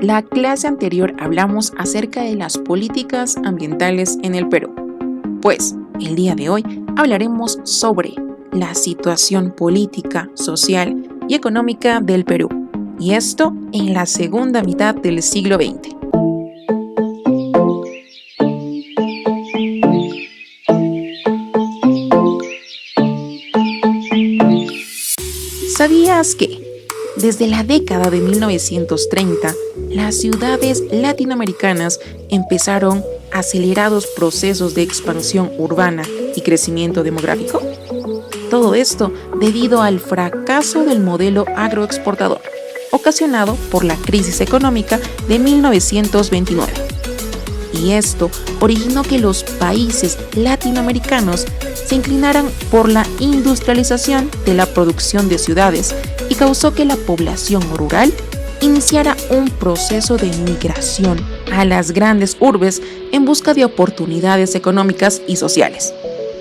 La clase anterior hablamos acerca de las políticas ambientales en el Perú. Pues, el día de hoy hablaremos sobre la situación política, social y económica del Perú, y esto en la segunda mitad del siglo XX. ¿Sabías que desde la década de 1930, las ciudades latinoamericanas empezaron acelerados procesos de expansión urbana y crecimiento demográfico? Todo esto debido al fracaso del modelo agroexportador, ocasionado por la crisis económica de 1929. Y esto originó que los países latinoamericanos se inclinaran por la industrialización de la producción de ciudades y causó que la población rural iniciara un proceso de migración a las grandes urbes en busca de oportunidades económicas y sociales,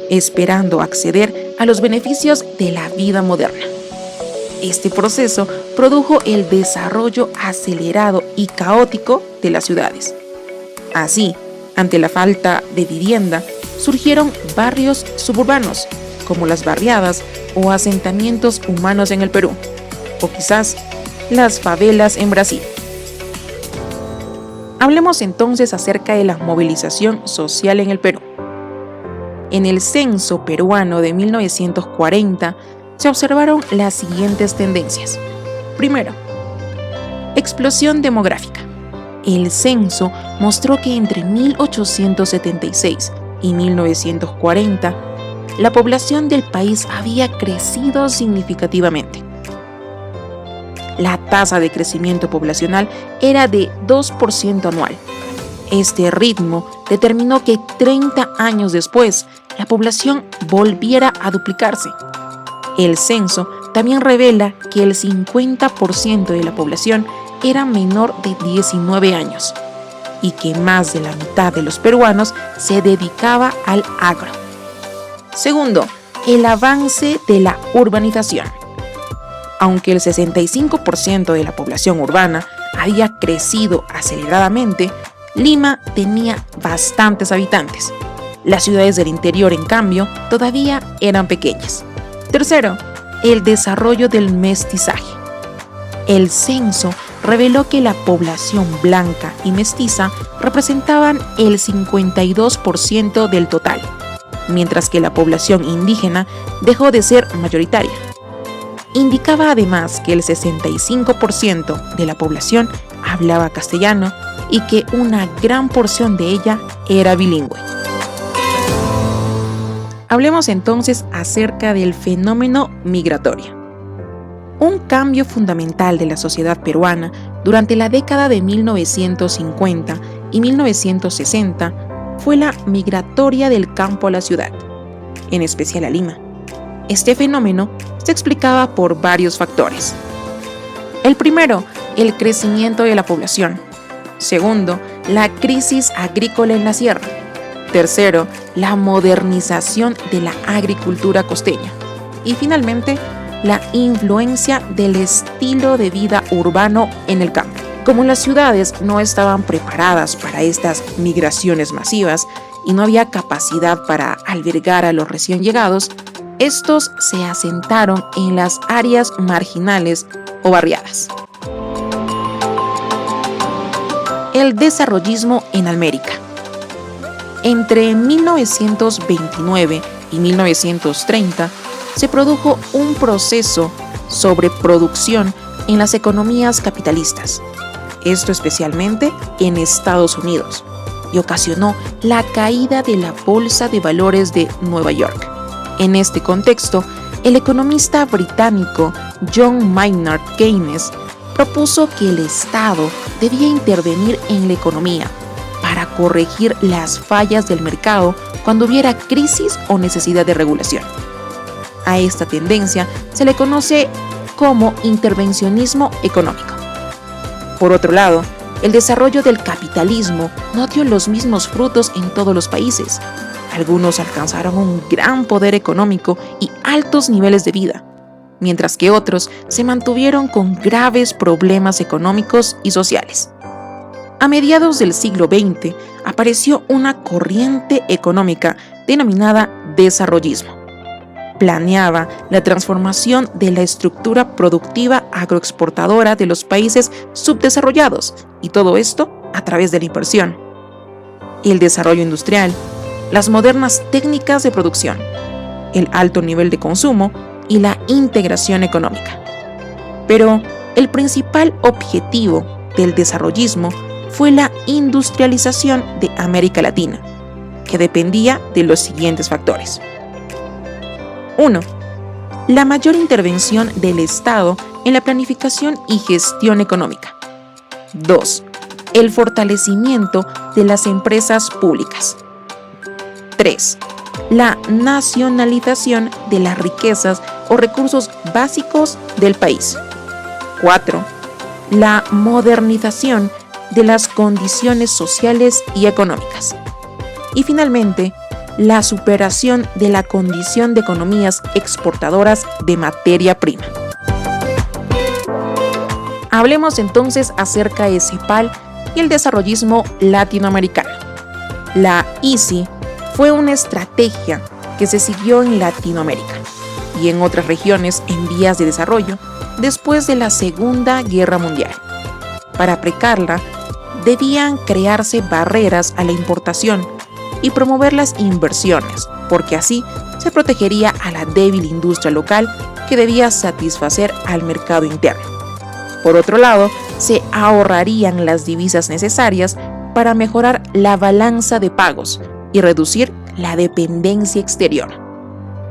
esperando acceder a los beneficios de la vida moderna. Este proceso produjo el desarrollo acelerado y caótico de las ciudades. Así, ante la falta de vivienda, surgieron barrios suburbanos, como las barriadas o asentamientos humanos en el Perú, o quizás las favelas en Brasil. Hablemos entonces acerca de la movilización social en el Perú. En el censo peruano de 1940 se observaron las siguientes tendencias. Primero, explosión demográfica. El censo mostró que entre 1876 y 1940, la población del país había crecido significativamente. La tasa de crecimiento poblacional era de 2% anual. Este ritmo determinó que 30 años después, la población volviera a duplicarse. El censo también revela que el 50% de la población era menor de 19 años y que más de la mitad de los peruanos se dedicaba al agro. Segundo, el avance de la urbanización. Aunque el 65% de la población urbana había crecido aceleradamente, Lima tenía bastantes habitantes. Las ciudades del interior, en cambio, todavía eran pequeñas. Tercero, el desarrollo del mestizaje. El censo reveló que la población blanca y mestiza representaban el 52% del total, mientras que la población indígena dejó de ser mayoritaria. Indicaba además que el 65% de la población hablaba castellano y que una gran porción de ella era bilingüe. Hablemos entonces acerca del fenómeno migratorio. Un cambio fundamental de la sociedad peruana durante la década de 1950 y 1960 fue la migratoria del campo a la ciudad, en especial a Lima. Este fenómeno se explicaba por varios factores. El primero, el crecimiento de la población. Segundo, la crisis agrícola en la sierra. Tercero, la modernización de la agricultura costeña. Y finalmente, la influencia del estilo de vida urbano en el campo. Como las ciudades no estaban preparadas para estas migraciones masivas y no había capacidad para albergar a los recién llegados, estos se asentaron en las áreas marginales o barriadas. El desarrollismo en América. Entre 1929 y 1930 se produjo un proceso sobre producción en las economías capitalistas, esto especialmente en Estados Unidos, y ocasionó la caída de la Bolsa de Valores de Nueva York. En este contexto, el economista británico John Maynard Keynes propuso que el Estado debía intervenir en la economía para corregir las fallas del mercado cuando hubiera crisis o necesidad de regulación. A esta tendencia se le conoce como intervencionismo económico. Por otro lado, el desarrollo del capitalismo no dio los mismos frutos en todos los países. Algunos alcanzaron un gran poder económico y altos niveles de vida, mientras que otros se mantuvieron con graves problemas económicos y sociales. A mediados del siglo XX apareció una corriente económica denominada desarrollismo. Planeaba la transformación de la estructura productiva agroexportadora de los países subdesarrollados, y todo esto a través de la inversión, el desarrollo industrial, las modernas técnicas de producción, el alto nivel de consumo y la integración económica. Pero el principal objetivo del desarrollismo fue la industrialización de América Latina, que dependía de los siguientes factores. 1. La mayor intervención del Estado en la planificación y gestión económica. 2. El fortalecimiento de las empresas públicas. 3. La nacionalización de las riquezas o recursos básicos del país. 4. La modernización de las condiciones sociales y económicas. Y finalmente, la superación de la condición de economías exportadoras de materia prima. Hablemos entonces acerca de CEPAL y el desarrollismo latinoamericano. La ICI fue una estrategia que se siguió en Latinoamérica y en otras regiones en vías de desarrollo después de la Segunda Guerra Mundial. Para aplicarla, debían crearse barreras a la importación y promover las inversiones, porque así se protegería a la débil industria local que debía satisfacer al mercado interno. Por otro lado, se ahorrarían las divisas necesarias para mejorar la balanza de pagos y reducir la dependencia exterior.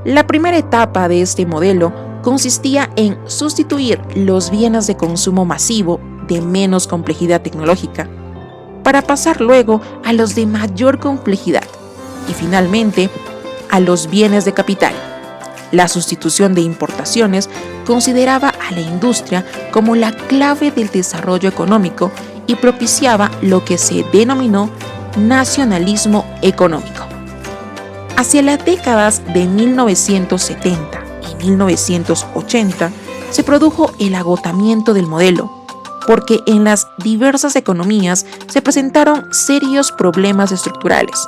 La primera etapa de este modelo consistía en sustituir los bienes de consumo masivo de menos complejidad tecnológica para pasar luego a los de mayor complejidad y finalmente a los bienes de capital. La sustitución de importaciones consideraba a la industria como la clave del desarrollo económico y propiciaba lo que se denominó nacionalismo económico. Hacia las décadas de 1970 y 1980 se produjo el agotamiento del modelo, porque en las diversas economías se presentaron serios problemas estructurales,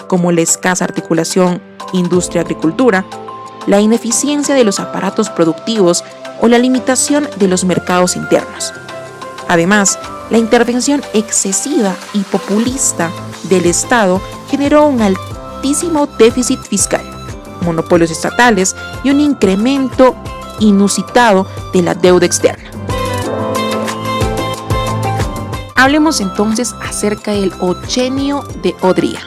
como la escasa articulación industria-agricultura, la ineficiencia de los aparatos productivos o la limitación de los mercados internos. Además, la intervención excesiva y populista del Estado generó un altísimo déficit fiscal, monopolios estatales y un incremento inusitado de la deuda externa. Hablemos entonces acerca del Ochenio de Odría.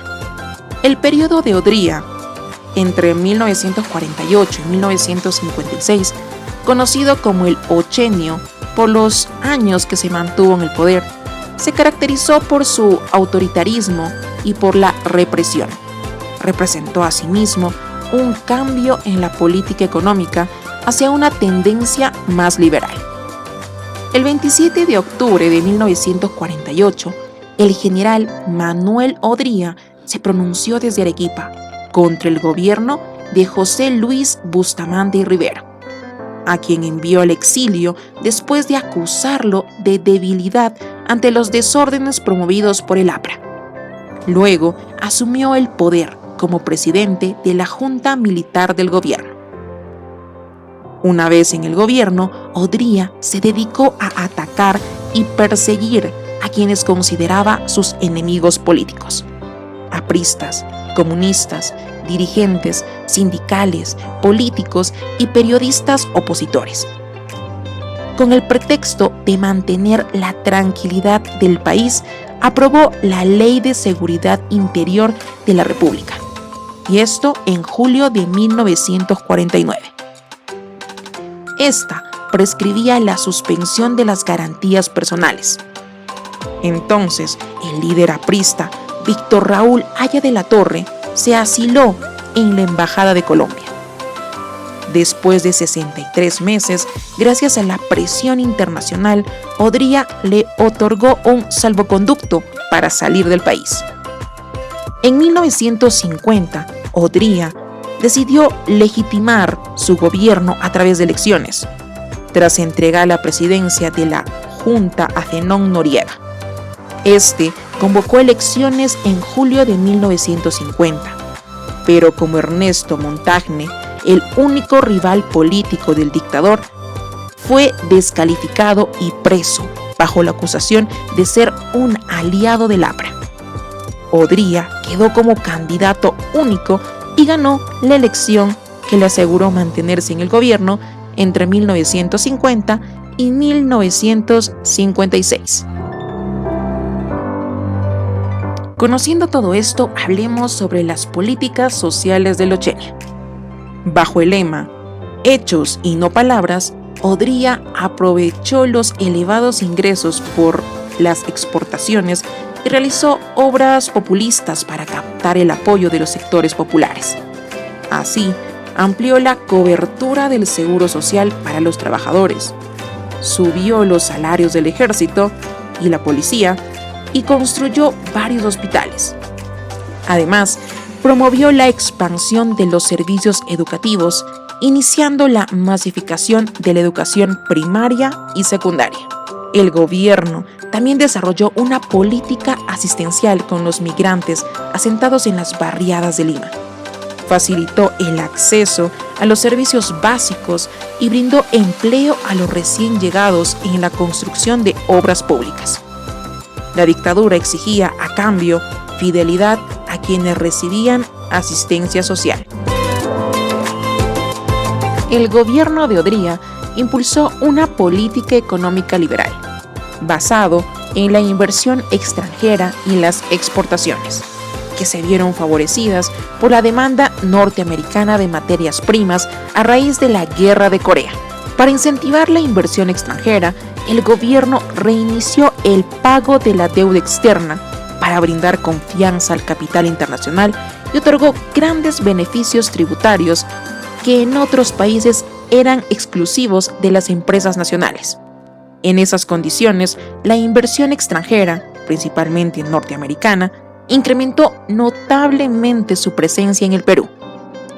El periodo de Odría, entre 1948 y 1956, conocido como el Ochenio por los años que se mantuvo en el poder, se caracterizó por su autoritarismo y por la represión. Representó asimismo un cambio en la política económica hacia una tendencia más liberal. El 27 de octubre de 1948, el general Manuel Odría se pronunció desde Arequipa contra el gobierno de José Luis Bustamante y Rivero, a quien envió al exilio después de acusarlo de debilidad ante los desórdenes promovidos por el APRA. Luego asumió el poder como presidente de la Junta Militar del gobierno. Una vez en el gobierno, Odría se dedicó a atacar y perseguir a quienes consideraba sus enemigos políticos: apristas, comunistas, dirigentes, sindicales, políticos y periodistas opositores. Con el pretexto de mantener la tranquilidad del país, aprobó la Ley de Seguridad Interior de la República, y esto en julio de 1949. Esta prescribía la suspensión de las garantías personales. Entonces, el líder aprista, Víctor Raúl Haya de la Torre, se asiló en la Embajada de Colombia. Después de 63 meses, gracias a la presión internacional, Odría le otorgó un salvoconducto para salir del país. En 1950, Odría decidió legitimar su gobierno a través de elecciones, tras entregar la presidencia de la Junta a Zenón Noriega. Este convocó elecciones en julio de 1950, pero como Ernesto Montagne, el único rival político del dictador, fue descalificado y preso bajo la acusación de ser un aliado del APRA. Odría quedó como candidato único y ganó la elección que le aseguró mantenerse en el gobierno entre 1950 y 1956. Conociendo todo esto, hablemos sobre las políticas sociales de Lochenia. Bajo el lema "Hechos y no palabras", Odría aprovechó los elevados ingresos por las exportaciones y realizó obras populistas para captar el apoyo de los sectores populares. Así, amplió la cobertura del seguro social para los trabajadores, subió los salarios del ejército y la policía y construyó varios hospitales. Además, promovió la expansión de los servicios educativos, iniciando la masificación de la educación primaria y secundaria. El gobierno también desarrolló una política asistencial con los migrantes asentados en las barriadas de Lima. Facilitó el acceso a los servicios básicos y brindó empleo a los recién llegados en la construcción de obras públicas. La dictadura exigía, a cambio, fidelidad a quienes recibían asistencia social. El gobierno de Odría impulsó una política económica liberal, basado en la inversión extranjera y las exportaciones, que se vieron favorecidas por la demanda norteamericana de materias primas a raíz de la Guerra de Corea. Para incentivar la inversión extranjera, el gobierno reinició el pago de la deuda externa para brindar confianza al capital internacional y otorgó grandes beneficios tributarios que en otros países eran exclusivos de las empresas nacionales. En esas condiciones, la inversión extranjera, principalmente norteamericana, incrementó notablemente su presencia en el Perú,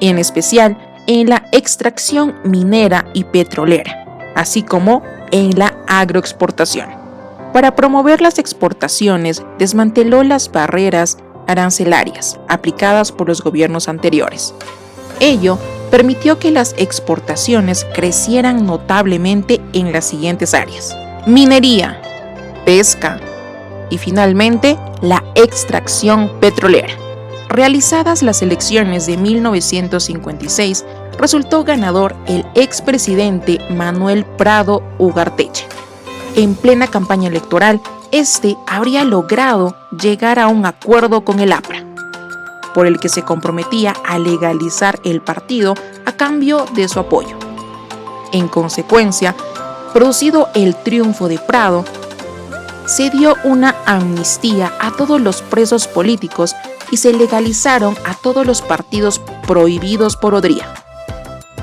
en especial en la extracción minera y petrolera, así como en la agroexportación. Para promover las exportaciones, desmanteló las barreras arancelarias aplicadas por los gobiernos anteriores. Ello permitió que las exportaciones crecieran notablemente en las siguientes áreas: minería, pesca y finalmente la extracción petrolera. Realizadas las elecciones de 1956, resultó ganador el expresidente Manuel Prado Ugarteche. En plena campaña electoral, este habría logrado llegar a un acuerdo con el APRA, por el que se comprometía a legalizar el partido a cambio de su apoyo. En consecuencia, producido el triunfo de Prado, se dio una amnistía a todos los presos políticos y se legalizaron a todos los partidos prohibidos por Odría.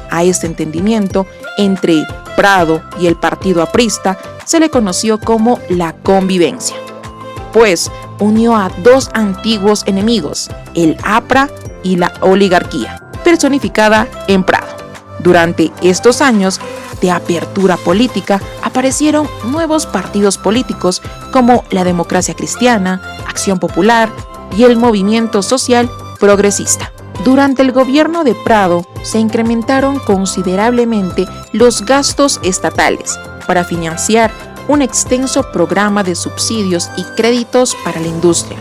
A este entendimiento entre Prado y el partido aprista se le conoció como la convivencia, pues unió a dos antiguos enemigos, el APRA y la oligarquía, personificada en Prado. Durante estos años de apertura política aparecieron nuevos partidos políticos como la Democracia Cristiana, Acción Popular y el Movimiento Social Progresista. Durante el gobierno de Prado se incrementaron considerablemente los gastos estatales para financiar un extenso programa de subsidios y créditos para la industria.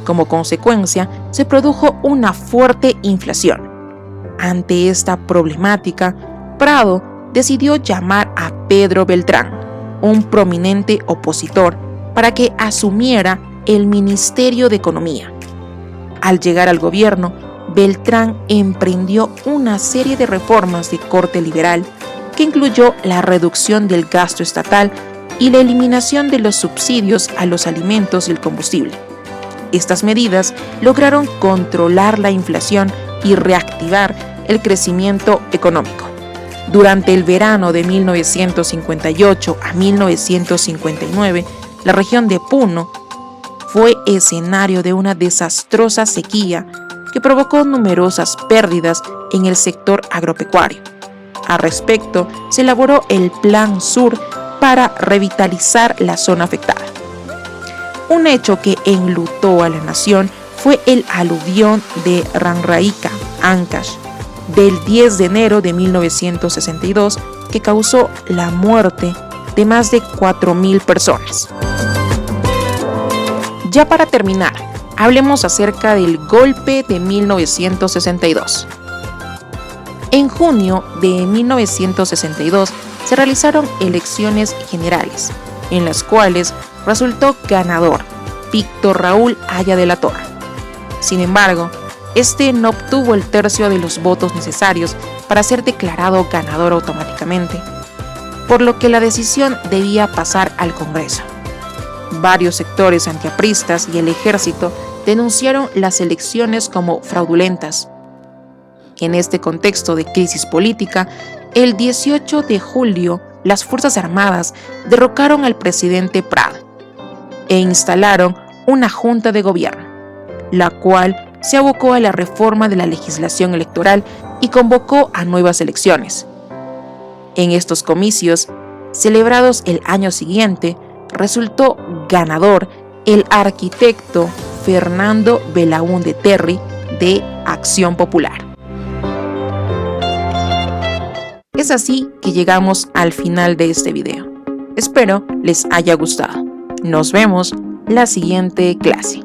Como consecuencia, se produjo una fuerte inflación. Ante esta problemática, Prado decidió llamar a Pedro Beltrán, un prominente opositor, para que asumiera el Ministerio de Economía. Al llegar al gobierno, Beltrán emprendió una serie de reformas de corte liberal que incluyó la reducción del gasto estatal y la eliminación de los subsidios a los alimentos y el combustible. Estas medidas lograron controlar la inflación y reactivar el crecimiento económico. Durante el verano de 1958 a 1959, la región de Puno fue escenario de una desastrosa sequía que provocó numerosas pérdidas en el sector agropecuario. Al respecto, se elaboró el Plan Sur para revitalizar la zona afectada. Un hecho que enlutó a la nación fue el aluvión de Ranraika, Ancash, del 10 de enero de 1962, que causó la muerte de más de 4.000 personas. Ya para terminar, hablemos acerca del golpe de 1962. En junio de 1962 se realizaron elecciones generales, en las cuales resultó ganador Víctor Raúl Haya de la Torre. Sin embargo, este no obtuvo el tercio de los votos necesarios para ser declarado ganador automáticamente, por lo que la decisión debía pasar al Congreso. Varios sectores antiapristas y el ejército denunciaron las elecciones como fraudulentas. En este contexto de crisis política, el 18 de julio, las Fuerzas Armadas derrocaron al presidente Prado e instalaron una junta de gobierno, la cual se abocó a la reforma de la legislación electoral y convocó a nuevas elecciones. En estos comicios, celebrados el año siguiente, resultó ganador el arquitecto Fernando Belaúnde Terry de Acción Popular. Es así que llegamos al final de este video. Espero les haya gustado. Nos vemos la siguiente clase.